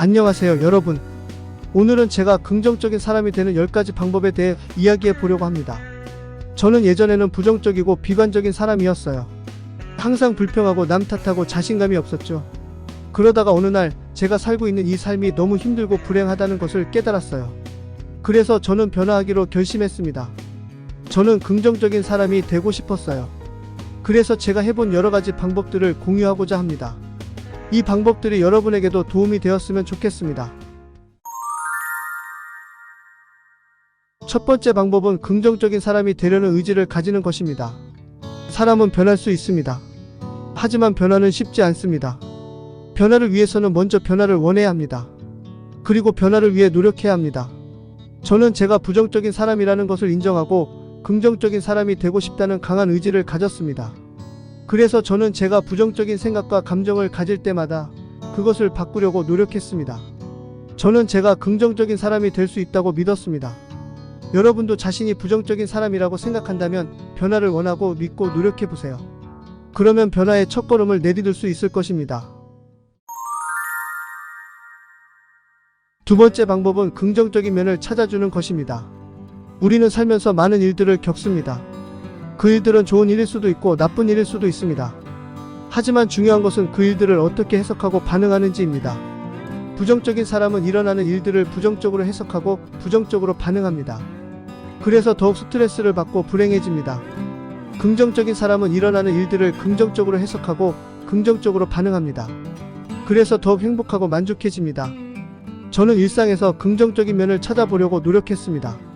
안녕하세요 여러분. 오늘은 제가 긍정적인 사람이 되는 10가지 방법에 대해 이야기해 보려고 합니다. 저는 예전에는 부정적이고 비관적인 사람이었어요. 항상 불평하고 남 탓하고 자신감이 없었죠. 그러다가 어느 날 제가 살고 있는 이 삶이 너무 힘들고 불행하다는 것을 깨달았어요. 그래서 저는 변화하기로 결심했습니다. 저는 긍정적인 사람이 되고 싶었어요. 그래서 제가 해본 여러가지 방법들을 공유하고자 합니다. 이 방법들이 여러분에게도 도움이 되었으면 좋겠습니다. 첫 번째 방법은 긍정적인 사람이 되려는 의지를 가지는 것입니다. 사람은 변할 수 있습니다. 하지만 변화는 쉽지 않습니다. 변화를 위해서는 먼저 변화를 원해야 합니다. 그리고 변화를 위해 노력해야 합니다. 저는 제가 부정적인 사람이라는 것을 인정하고 긍정적인 사람이 되고 싶다는 강한 의지를 가졌습니다. 그래서 저는 제가 부정적인 생각과 감정을 가질 때마다 그것을 바꾸려고 노력했습니다. 저는 제가 긍정적인 사람이 될 수 있다고 믿었습니다. 여러분도 자신이 부정적인 사람이라고 생각한다면 변화를 원하고 믿고 노력해보세요. 그러면 변화의 첫걸음을 내디딜 수 있을 것입니다. 두 번째 방법은 긍정적인 면을 찾아주는 것입니다. 우리는 살면서 많은 일들을 겪습니다. 그 일들은 좋은 일일 수도 있고 나쁜 일일 수도 있습니다. 하지만 중요한 것은 그 일들을 어떻게 해석하고 반응하는지입니다. 부정적인 사람은 일어나는 일들을 부정적으로 해석하고 부정적으로 반응합니다. 그래서 더욱 스트레스를 받고 불행해집니다. 긍정적인 사람은 일어나는 일들을 긍정적으로 해석하고 긍정적으로 반응합니다. 그래서 더욱 행복하고 만족해집니다. 저는 일상에서 긍정적인 면을 찾아보려고 노력했습니다.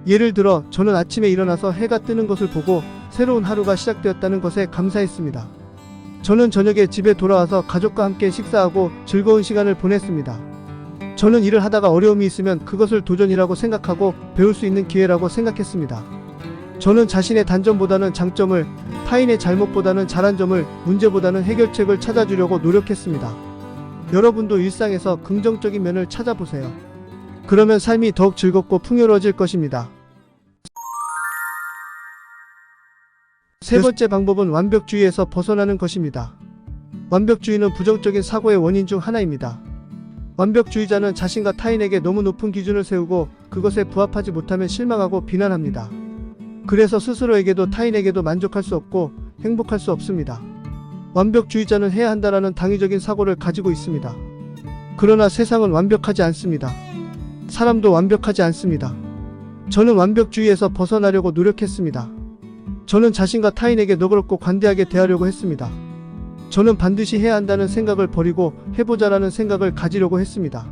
예를 들어 저는 아침에 일어나서 해가 뜨는 것을 보고 새로운 하루가 시작되었다는 것에 감사했습니다. 저는 저녁에 집에 돌아와서 가족과 함께 식사하고 즐거운 시간을 보냈습니다. 저는 일을 하다가 어려움이 있으면 그것을 도전이라고 생각하고 배울 수 있는 기회라고 생각했습니다. 저는 자신의 단점보다는 장점을, 타인의 잘못보다는 잘한 점을, 문제보다는 해결책을 찾아주려고 노력했습니다. 여러분도 일상에서 긍정적인 면을 찾아보세요. 그러면 삶이 더욱 즐겁고 풍요로워질 것입니다. 세 번째 방법은 완벽주의에서 벗어나는 것입니다. 완벽주의는 부정적인 사고의 원인 중 하나입니다. 완벽주의자는 자신과 타인에게 너무 높은 기준을 세우고 그것에 부합하지 못하면 실망하고 비난합니다. 그래서 스스로에게도 타인에게도 만족할 수 없고 행복할 수 없습니다. 완벽주의자는 해야 한다라는 당위적인 사고를 가지고 있습니다. 그러나 세상은 완벽하지 않습니다. 사람도 완벽하지 않습니다. 저는 완벽주의에서 벗어나려고 노력했습니다. 저는 자신과 타인에게 너그럽고 관대하게 대하려고 했습니다. 저는 반드시 해야 한다는 생각을 버리고 해보자라는 생각을 가지려고 했습니다.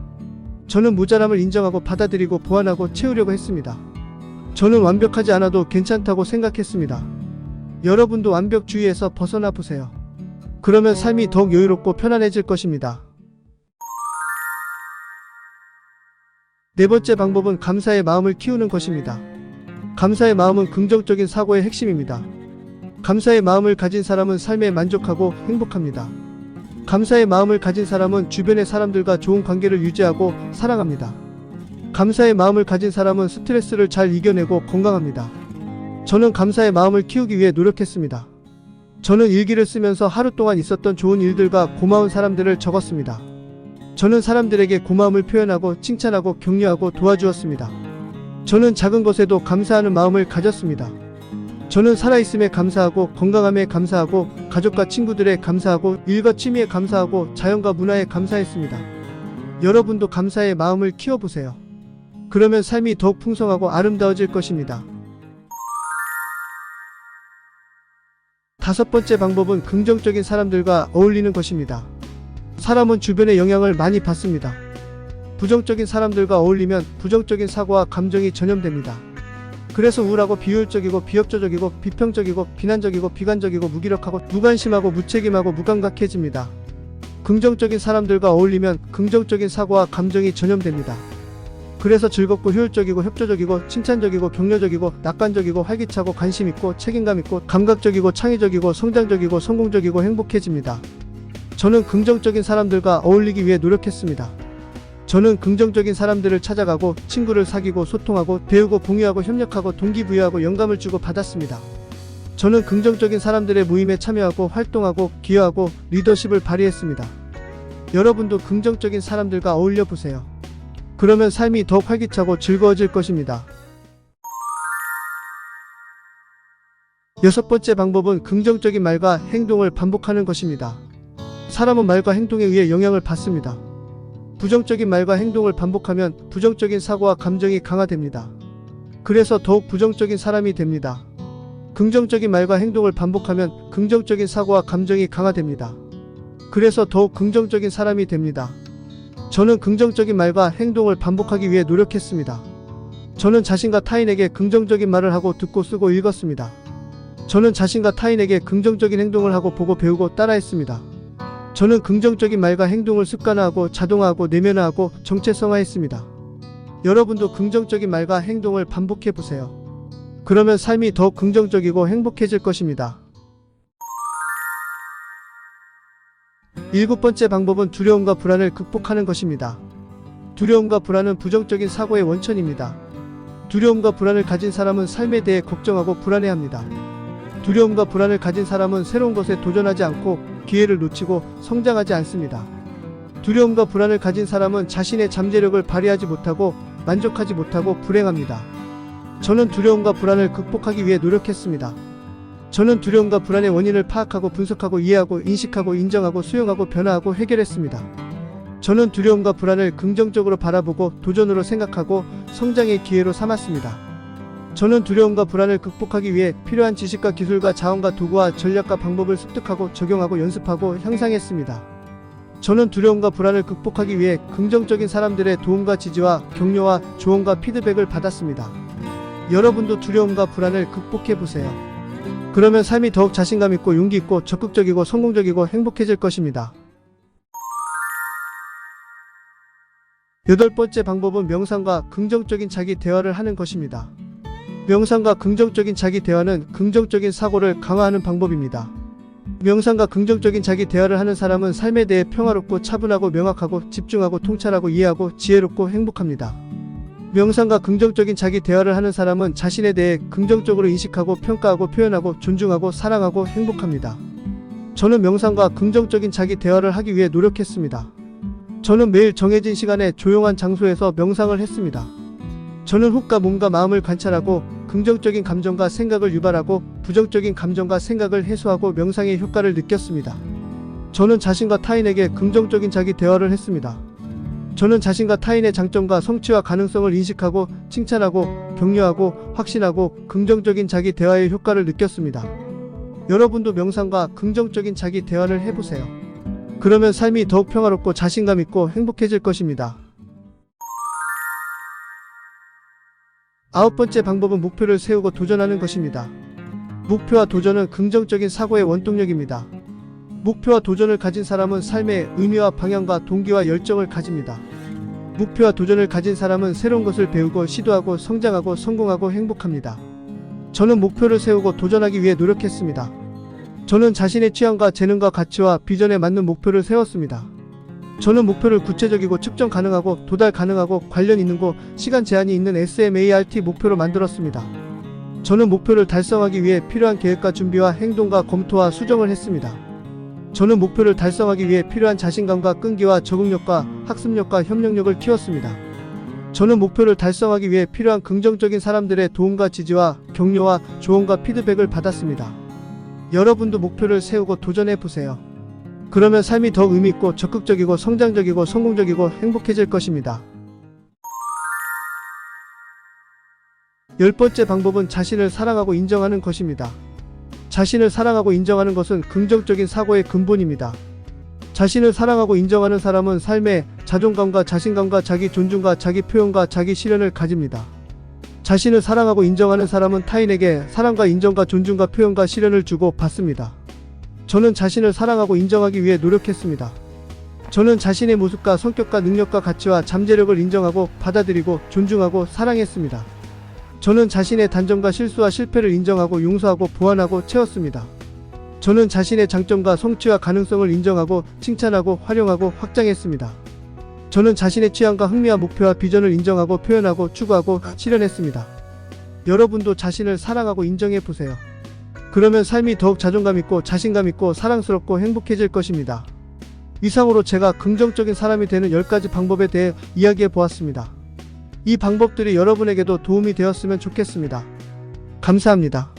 저는 모자람을 인정하고 받아들이고 보완하고 채우려고 했습니다. 저는 완벽하지 않아도 괜찮다고 생각했습니다. 여러분도 완벽주의에서 벗어나 보세요. 그러면 삶이 더욱 여유롭고 편안해질 것입니다. 네 번째 방법은 감사의 마음을 키우는 것입니다. 감사의 마음은 긍정적인 사고의 핵심입니다. 감사의 마음을 가진 사람은 삶에 만족하고 행복합니다. 감사의 마음을 가진 사람은 주변의 사람들과 좋은 관계를 유지하고 사랑합니다. 감사의 마음을 가진 사람은 스트레스를 잘 이겨내고 건강합니다. 저는 감사의 마음을 키우기 위해 노력했습니다. 저는 일기를 쓰면서 하루 동안 있었던 좋은 일들과 고마운 사람들을 적었습니다. 저는 사람들에게 고마움을 표현하고 칭찬하고 격려하고 도와주었습니다. 저는 작은 것에도 감사하는 마음을 가졌습니다. 저는 살아있음에 감사하고 건강함에 감사하고 가족과 친구들에 감사하고 일과 취미에 감사하고 자연과 문화에 감사했습니다. 여러분도 감사의 마음을 키워보세요. 그러면 삶이 더욱 풍성하고 아름다워질 것입니다. 다섯 번째 방법은 긍정적인 사람들과 어울리는 것입니다. 사람은 주변의 영향을 많이 받습니다. 부정적인 사람들과 어울리면 부정적인 사고와 감정이 전염됩니다. 그래서 우울하고 비효율적이고 비협조적이고 비평적이고 비난적이고 비관적이고 무기력하고 무관심하고 무책임하고 무감각해집니다. 긍정적인 사람들과 어울리면 긍정적인 사고와 감정이 전염됩니다. 그래서 즐겁고 효율적이고 협조적이고 칭찬적이고 격려적이고 낙관적이고 활기차고 관심있고 책임감있고 감각적이고 창의적이고 성장적이고 성공적이고 행복해집니다. 저는 긍정적인 사람들과 어울리기 위해 노력했습니다. 저는 긍정적인 사람들을 찾아가고 친구를 사귀고 소통하고 배우고 공유하고 협력하고 동기부여하고 영감을 주고 받았습니다. 저는 긍정적인 사람들의 모임에 참여하고 활동하고 기여하고 리더십을 발휘했습니다. 여러분도 긍정적인 사람들과 어울려 보세요. 그러면 삶이 더욱 활기차고 즐거워질 것입니다. 여섯 번째 방법은 긍정적인 말과 행동을 반복하는 것입니다. 사람은 말과 행동에 의해 영향을 받습니다. 부정적인 말과 행동을 반복하면 부정적인 사고와 감정이 강화됩니다. 그래서 더욱 부정적인 사람이 됩니다. 긍정적인 말과 행동을 반복하면 긍정적인 사고와 감정이 강화됩니다. 그래서 더욱 긍정적인 사람이 됩니다. 저는 긍정적인 말과 행동을 반복하기 위해 노력했습니다. 저는 자신과 타인에게 긍정적인 말을 하고 듣고 쓰고 읽었습니다. 저는 자신과 타인에게 긍정적인 행동을 하고 보고 배우고 따라했습니다. 저는 긍정적인 말과 행동을 습관화하고 자동화하고 내면화하고 정체성화했습니다. 여러분도 긍정적인 말과 행동을 반복해 보세요. 그러면 삶이 더욱 긍정적이고 행복해질 것입니다. 일곱 번째 방법은 두려움과 불안을 극복하는 것입니다. 두려움과 불안은 부정적인 사고의 원천입니다. 두려움과 불안을 가진 사람은 삶에 대해 걱정하고 불안해합니다. 두려움과 불안을 가진 사람은 새로운 것에 도전하지 않고 기회를 놓치고 성장하지 않습니다. 두려움과 불안을 가진 사람은 자신의 잠재력을 발휘하지 못하고 만족하지 못하고 불행합니다. 저는 두려움과 불안을 극복하기 위해 노력했습니다. 저는 두려움과 불안의 원인을 파악하고 분석하고 이해하고 인식하고 인정하고 수용하고 변화하고 해결했습니다. 저는 두려움과 불안을 긍정적으로 바라보고 도전으로 생각하고 성장의 기회로 삼았습니다. 저는 두려움과 불안을 극복하기 위해 필요한 지식과 기술과 자원과 도구와 전략과 방법을 습득하고 적용하고 연습하고 향상했습니다. 저는 두려움과 불안을 극복하기 위해 긍정적인 사람들의 도움과 지지와 격려와 조언과 피드백을 받았습니다. 여러분도 두려움과 불안을 극복해 보세요. 그러면 삶이 더욱 자신감 있고 용기 있고 적극적이고 성공적이고 행복해질 것입니다. 여덟 번째 방법은 명상과 긍정적인 자기 대화를 하는 것입니다. 명상과 긍정적인 자기 대화는 긍정적인 사고를 강화하는 방법입니다. 명상과 긍정적인 자기 대화를 하는 사람은 삶에 대해 평화롭고 차분하고 명확하고 집중하고 통찰하고 이해하고 지혜롭고 행복합니다. 명상과 긍정적인 자기 대화를 하는 사람은 자신에 대해 긍정적으로 인식하고 평가하고 표현하고 존중하고 사랑하고 행복합니다. 저는 명상과 긍정적인 자기 대화를 하기 위해 노력했습니다. 저는 매일 정해진 시간에 조용한 장소에서 명상을 했습니다. 저는 호흡과 몸과 마음을 관찰하고 긍정적인 감정과 생각을 유발하고 부정적인 감정과 생각을 해소하고 명상의 효과를 느꼈습니다. 저는 자신과 타인에게 긍정적인 자기 대화를 했습니다. 저는 자신과 타인의 장점과 성취와 가능성을 인식하고 칭찬하고 격려하고 확신하고 긍정적인 자기 대화의 효과를 느꼈습니다. 여러분도 명상과 긍정적인 자기 대화를 해보세요. 그러면 삶이 더욱 평화롭고 자신감 있고 행복해질 것입니다. 아홉 번째 방법은 목표를 세우고 도전하는 것입니다. 목표와 도전은 긍정적인 사고의 원동력입니다. 목표와 도전을 가진 사람은 삶의 의미와 방향과 동기와 열정을 가집니다. 목표와 도전을 가진 사람은 새로운 것을 배우고 시도하고 성장하고 성공하고 행복합니다. 저는 목표를 세우고 도전하기 위해 노력했습니다. 저는 자신의 취향과 재능과 가치와 비전에 맞는 목표를 세웠습니다. 저는 목표를 구체적이고 측정 가능하고 도달 가능하고 관련 있는 거 시간 제한이 있는 SMART 목표로 만들었습니다. 저는 목표를 달성하기 위해 필요한 계획과 준비와 행동과 검토와 수정을 했습니다. 저는 목표를 달성하기 위해 필요한 자신감과 끈기와 적응력과 학습력과 협력력을 키웠습니다. 저는 목표를 달성하기 위해 필요한 긍정적인 사람들의 도움과 지지와 격려와 조언과 피드백을 받았습니다. 여러분도 목표를 세우고 도전해보세요. 그러면 삶이 더 의미있고 적극적이고 성장적이고 성공적이고 행복해질 것입니다. 열 번째 방법은 자신을 사랑하고 인정하는 것입니다. 자신을 사랑하고 인정하는 것은 긍정적인 사고의 근본입니다. 자신을 사랑하고 인정하는 사람은 삶에 자존감과 자신감과 자기 존중과 자기 표현과 자기 실현을 가집니다. 자신을 사랑하고 인정하는 사람은 타인에게 사랑과 인정과 존중과 표현과 실현을 주고 받습니다. 저는 자신을 사랑하고 인정하기 위해 노력했습니다. 저는 자신의 모습과 성격과 능력과 가치와 잠재력을 인정하고 받아들이고 존중하고 사랑했습니다. 저는 자신의 단점과 실수와 실패를 인정하고 용서하고 보완하고 채웠습니다. 저는 자신의 장점과 성취와 가능성을 인정하고 칭찬하고 활용하고 확장했습니다. 저는 자신의 취향과 흥미와 목표와 비전을 인정하고 표현하고 추구하고 실현했습니다. 여러분도 자신을 사랑하고 인정해보세요. 그러면 삶이 더욱 자존감 있고 자신감 있고 사랑스럽고 행복해질 것입니다. 이상으로 제가 긍정적인 사람이 되는 10가지 방법에 대해 이야기해 보았습니다. 이 방법들이 여러분에게도 도움이 되었으면 좋겠습니다. 감사합니다.